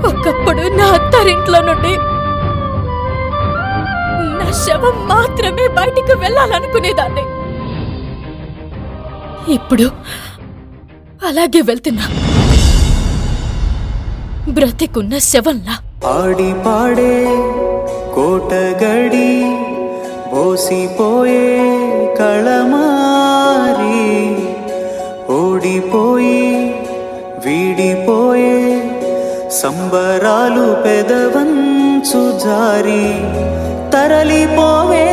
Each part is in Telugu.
ఒకప్పుడు నా అత్తారింట్లో నుండి నా శవం మాత్రమే బయటికి వెళ్ళాలనుకునేదాన్ని. ఇప్పుడు అలాగే వెళ్తున్నా, బ్రతికున్న శవంలా. ఆడి పాడే కోటగడి బోసిపోయే కళమారి, ఓడిపోయి వీడిపోయే సంబరాలు పెదవంచు జారి, తరలిపోవే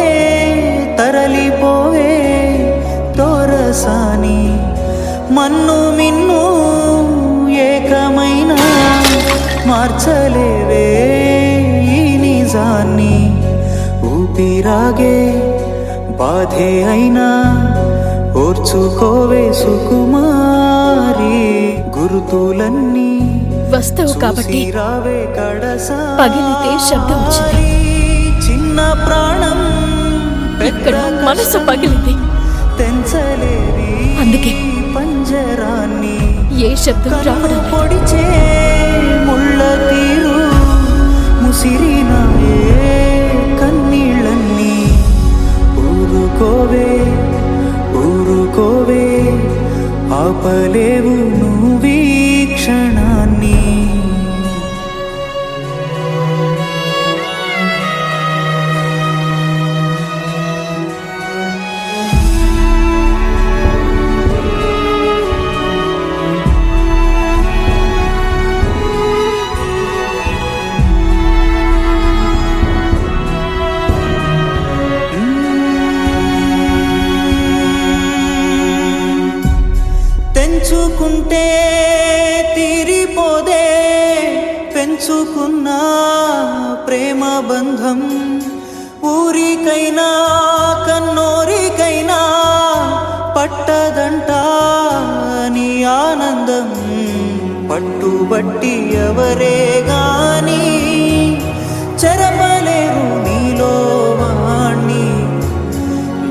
తరలిపోవే తోరసాని, మన్ను మిన్ను ఏకమైన మార్చలేవే ఈ నిజాన్ని. ఊపిరాగే బాధే అయినా ఓర్చుకోవే సుకుమారి, గుర్తులన్నీ వస్తావు కాబట్టి పగిలితే శబ్దం వచ్చింది. చిన్న ప్రాణం ఇక్కడ మనసు పగిలింది, తెంచలేవి అందుకే పంజరాన్ని. ఏ శబ్దం రావడం పొడిచే ముళ్ళ తీరు ముసిరిన కన్నీళ్ళన్నీ. ఊరుకోవే ఊరుకోవే ఆపలేవు నువ్వీ క్షణాన్ని. తెంచుకుంటే తీరిపోదే పెంచుకున్న ప్రేమ బంధం. ఊరికైనా కన్నోరికైనా పట్టదంట నీ ఆనందం. పట్టుబట్టి ఎవరే గాని చెరపలేరు నీలో వాణ్ణి.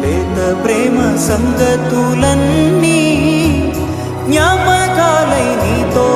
లేత ప్రేమ సంగతులన్నీ జ్ఞాపకాలై నీతో